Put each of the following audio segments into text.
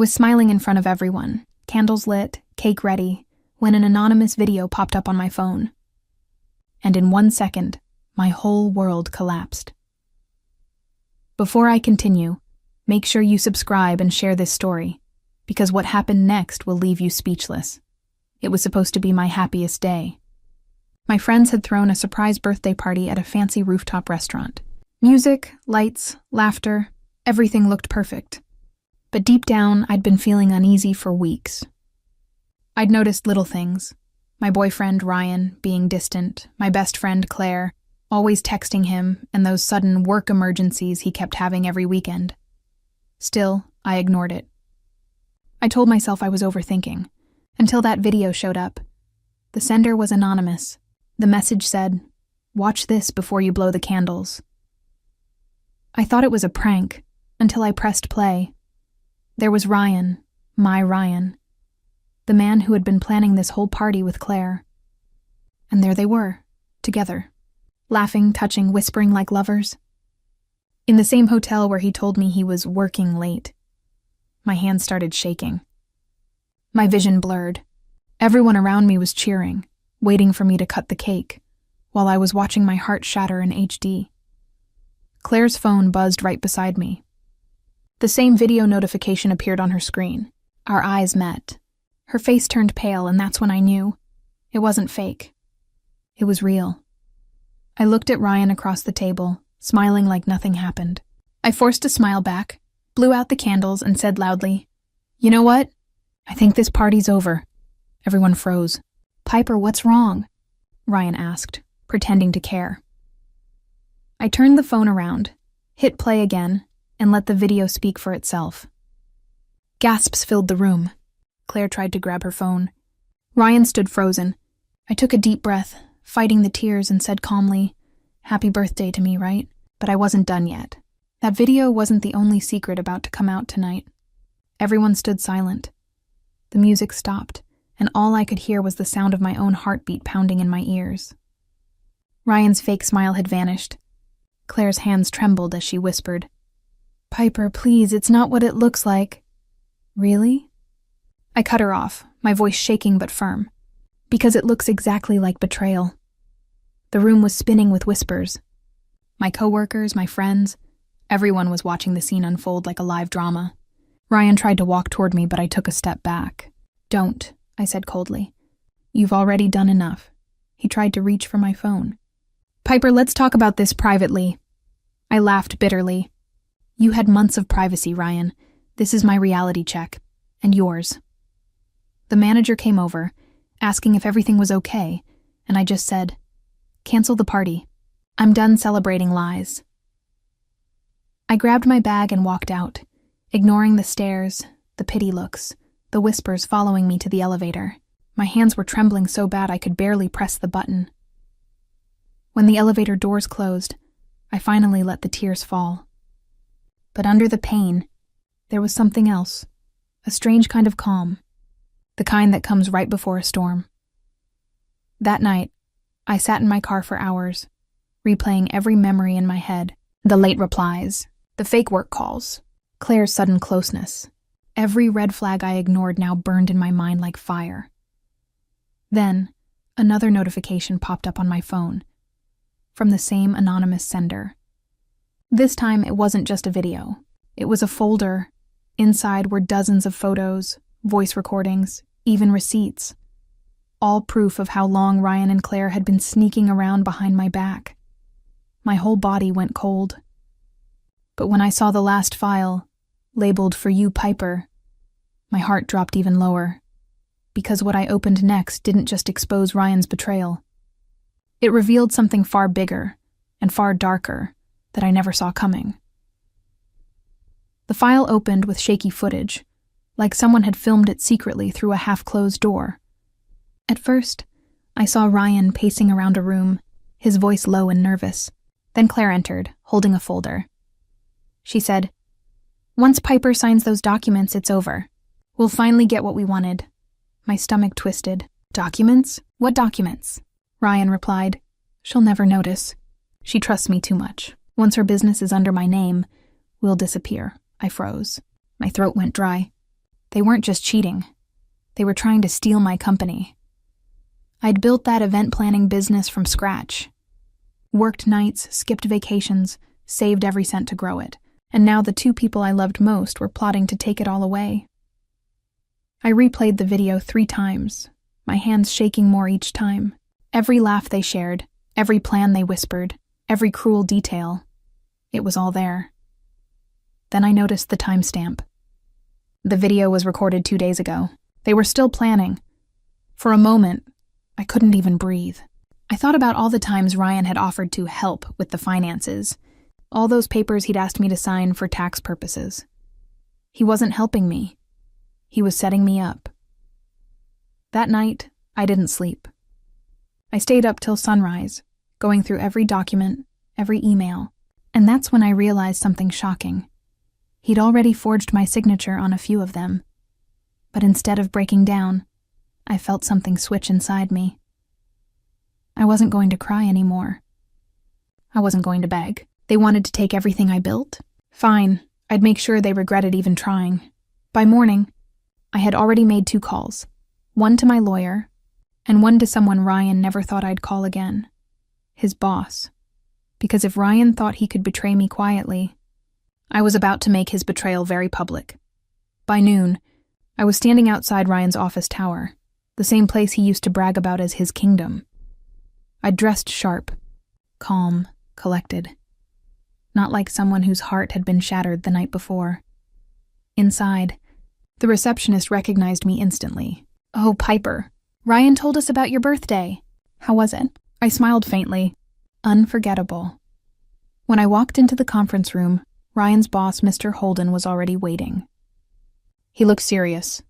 was smiling in front of everyone, candles lit, cake ready, when an anonymous video popped up on my phone. And in 1 second, my whole world collapsed. Before I continue, make sure you subscribe and share this story, because what happened next will leave you speechless. It was supposed to be my happiest day. My friends had thrown a surprise birthday party at a fancy rooftop restaurant. Music, lights, laughter, everything looked perfect. But deep down, I'd been feeling uneasy for weeks. I'd noticed little things. My boyfriend, Ryan, being distant, my best friend, Claire, always texting him, and those sudden work emergencies he kept having every weekend. Still, I ignored it. I told myself I was overthinking, until that video showed up. The sender was anonymous. The message said, "Watch this before you blow the candles." I thought it was a prank, until I pressed play. There was Ryan, my Ryan, the man who had been planning this whole party with Claire. And there they were, together, laughing, touching, whispering like lovers. In the same hotel where he told me he was working late. My hands started shaking. My vision blurred. Everyone around me was cheering, waiting for me to cut the cake, while I was watching my heart shatter in HD. Claire's phone buzzed right beside me. The same video notification appeared on her screen. Our eyes met. Her face turned pale, and that's when I knew. It wasn't fake. It was real. I looked at Ryan across the table, smiling like nothing happened. I forced a smile back, blew out the candles, and said loudly, "You know what? I think this party's over." Everyone froze. "Piper, what's wrong?" Ryan asked, pretending to care. I turned the phone around, hit play again, and let the video speak for itself. Gasps filled the room. Claire tried to grab her phone. Ryan stood frozen. I took a deep breath, fighting the tears, and said calmly, "Happy birthday to me, right?" But I wasn't done yet. That video wasn't the only secret about to come out tonight. Everyone stood silent. The music stopped, and all I could hear was the sound of my own heartbeat pounding in my ears. Ryan's fake smile had vanished. Claire's hands trembled as she whispered, "Piper, please, it's not what it looks like." "Really?" I cut her off, my voice shaking but firm. "Because it looks exactly like betrayal." The room was spinning with whispers. My coworkers, my friends, everyone was watching the scene unfold like a live drama. Ryan tried to walk toward me, but I took a step back. "Don't," I said coldly. "You've already done enough." He tried to reach for my phone. "Piper, let's talk about this privately." I laughed bitterly. "You had months of privacy, Ryan. This is my reality check. And yours." The manager came over, asking if everything was okay, and I just said, "Cancel the party. I'm done celebrating lies." I grabbed my bag and walked out, ignoring the stares, the pity looks, the whispers following me to the elevator. My hands were trembling so bad I could barely press the button. When the elevator doors closed, I finally let the tears fall. But under the pain, there was something else, a strange kind of calm, the kind that comes right before a storm. That night, I sat in my car for hours, replaying every memory in my head, the late replies, the fake work calls, Claire's sudden closeness. Every red flag I ignored now burned in my mind like fire. Then, another notification popped up on my phone, from the same anonymous sender. This time, it wasn't just a video. It was a folder. Inside were dozens of photos, voice recordings, even receipts. All proof of how long Ryan and Claire had been sneaking around behind my back. My whole body went cold. But when I saw the last file, labeled "For You, Piper," my heart dropped even lower, because what I opened next didn't just expose Ryan's betrayal. It revealed something far bigger and far darker that I never saw coming. The file opened with shaky footage, like someone had filmed it secretly through a half-closed door. At first, I saw Ryan pacing around a room, his voice low and nervous. Then Claire entered, holding a folder. She said, "Once Piper signs those documents, it's over. We'll finally get what we wanted." My stomach twisted. "Documents? What documents?" Ryan replied, "She'll never notice. She trusts me too much. Once her business is under my name, we'll disappear." I froze. My throat went dry. They weren't just cheating. They were trying to steal my company. I'd built that event planning business from scratch. Worked nights, skipped vacations, saved every cent to grow it. And now the two people I loved most were plotting to take it all away. I replayed the video 3 times, my hands shaking more each time. Every laugh they shared, every plan they whispered, every cruel detail. It was all there. Then I noticed the timestamp. The video was recorded 2 days ago. They were still planning. For a moment, I couldn't even breathe. I thought about all the times Ryan had offered to help with the finances, all those papers he'd asked me to sign for tax purposes. He wasn't helping me. He was setting me up. That night, I didn't sleep. I stayed up till sunrise, going through every document, every email, and that's when I realized something shocking. He'd already forged my signature on a few of them, but instead of breaking down, I felt something switch inside me. I wasn't going to cry anymore. I wasn't going to beg. They wanted to take everything I built? Fine, I'd make sure they regretted even trying. By morning, I had already made 2 calls, one to my lawyer, and one to someone Ryan never thought I'd call again, his boss. Because if Ryan thought he could betray me quietly, I was about to make his betrayal very public. By noon, I was standing outside Ryan's office tower, the same place he used to brag about as his kingdom. I dressed sharp, calm, collected. Not like someone whose heart had been shattered the night before. Inside, the receptionist recognized me instantly. "Oh, Piper, Ryan told us about your birthday. How was it?" I smiled faintly. Unforgettable. When I walked into the conference room, Ryan's boss, Mr. Holden, was already waiting. He looked serious.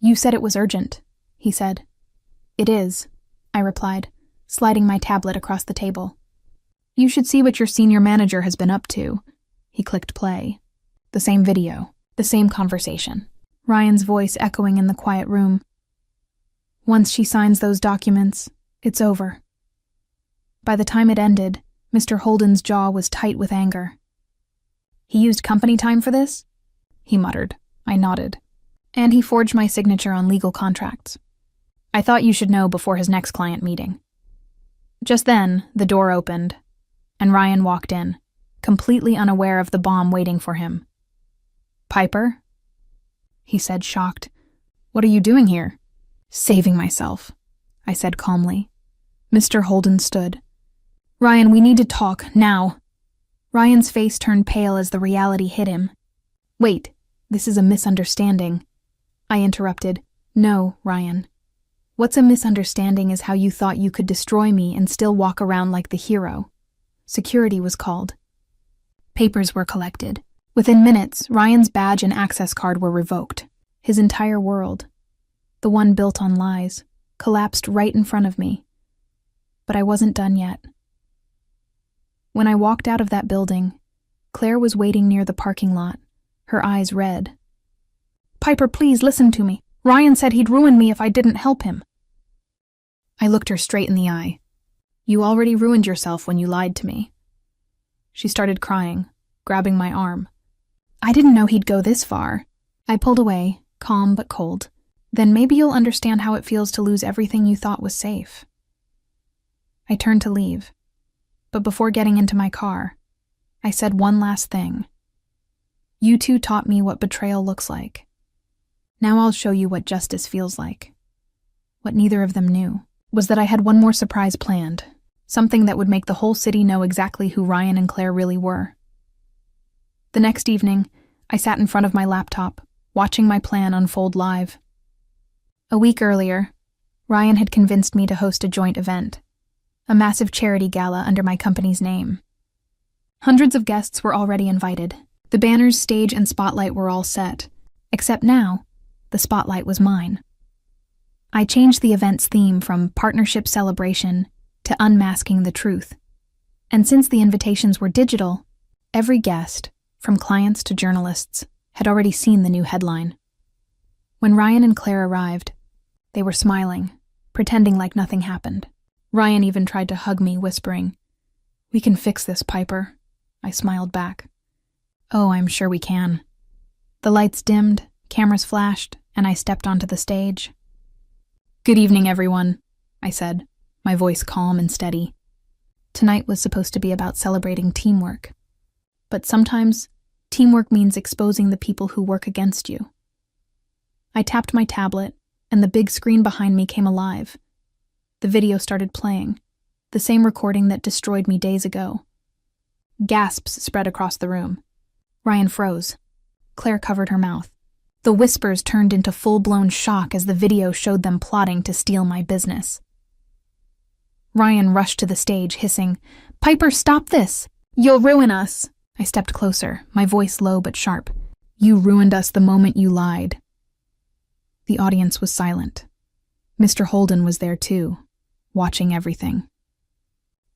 "You said it was urgent," he said. "It is," I replied, sliding my tablet across the table. "You should see what your senior manager has been up to." He clicked play. The same video, the same conversation. Ryan's voice echoing in the quiet room. "Once she signs those documents, it's over." By the time it ended, Mr. Holden's jaw was tight with anger. "He used company time for this?" he muttered. I nodded. "And he forged my signature on legal contracts. I thought you should know before his next client meeting." Just then, the door opened, and Ryan walked in, completely unaware of the bomb waiting for him. "Piper?" he said, shocked. "What are you doing here?" "Saving myself," I said calmly. Mr. Holden stood. "Ryan, we need to talk, now." Ryan's face turned pale as the reality hit him. "Wait, this is a misunderstanding," I interrupted. "No, Ryan. What's a misunderstanding is how you thought you could destroy me and still walk around like the hero." Security was called. Papers were collected. Within minutes, Ryan's badge and access card were revoked. His entire world, the one built on lies, collapsed right in front of me. But I wasn't done yet. When I walked out of that building, Claire was waiting near the parking lot, her eyes red. "Piper, please listen to me. Ryan said he'd ruin me if I didn't help him." I looked her straight in the eye. "You already ruined yourself when you lied to me." She started crying, grabbing my arm. "I didn't know he'd go this far." I pulled away, calm but cold. "Then maybe you'll understand how it feels to lose everything you thought was safe." I turned to leave, but before getting into my car, I said one last thing. "You two taught me what betrayal looks like. Now I'll show you what justice feels like." What neither of them knew was that I had one more surprise planned, something that would make the whole city know exactly who Ryan and Claire really were. The next evening, I sat in front of my laptop, watching my plan unfold live. A week earlier, Ryan had convinced me to host a joint event, a massive charity gala under my company's name. Hundreds of guests were already invited. The banners, stage, and spotlight were all set, except now, the spotlight was mine. I changed the event's theme from partnership celebration to unmasking the truth. And since the invitations were digital, every guest, from clients to journalists, had already seen the new headline. When Ryan and Claire arrived, they were smiling, pretending like nothing happened. Ryan even tried to hug me, whispering, "We can fix this, Piper." I smiled back. "Oh, I'm sure we can." The lights dimmed, Cameras flashed, and I stepped onto the stage. "Good evening, everyone," I said, my voice calm and steady. Tonight was supposed to be about celebrating teamwork. But sometimes, teamwork means exposing the people who work against you. I tapped my tablet, and the big screen behind me came alive. The video started playing, the same recording that destroyed me days ago. Gasps spread across the room. Ryan froze. Claire covered her mouth. The whispers turned into full-blown shock as the video showed them plotting to steal my business. Ryan rushed to the stage, hissing, "Piper, stop this! You'll ruin us!" I stepped closer, my voice low but sharp. "You ruined us the moment you lied." The audience was silent. Mr. Holden was there too, watching everything.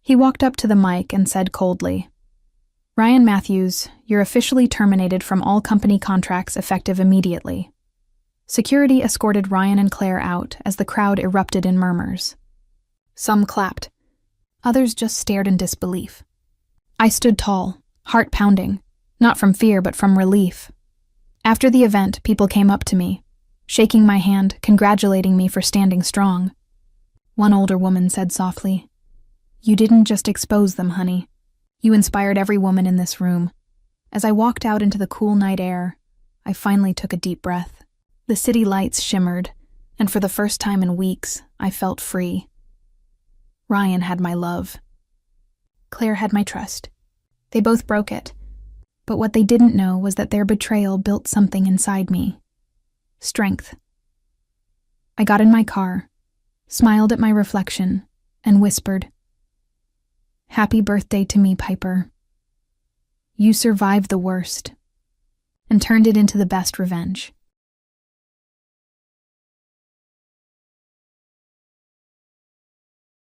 He walked up to the mic and said coldly, "Ryan Matthews, you're officially terminated from all company contracts effective immediately." Security escorted Ryan and Claire out as the crowd erupted in murmurs. Some clapped. Others just stared in disbelief. I stood tall, heart pounding, not from fear but from relief. After the event, people came up to me, shaking my hand, congratulating me for standing strong. One older woman said softly, "You didn't just expose them, honey. You inspired every woman in this room." As I walked out into the cool night air, I finally took a deep breath. The city lights shimmered, and for the first time in weeks, I felt free. Ryan had my love. Claire had my trust. They both broke it. But what they didn't know was that their betrayal built something inside me. Strength. I got in my car, smiled at my reflection, and whispered, "Happy birthday to me, Piper. You survived the worst, and turned it into the best revenge."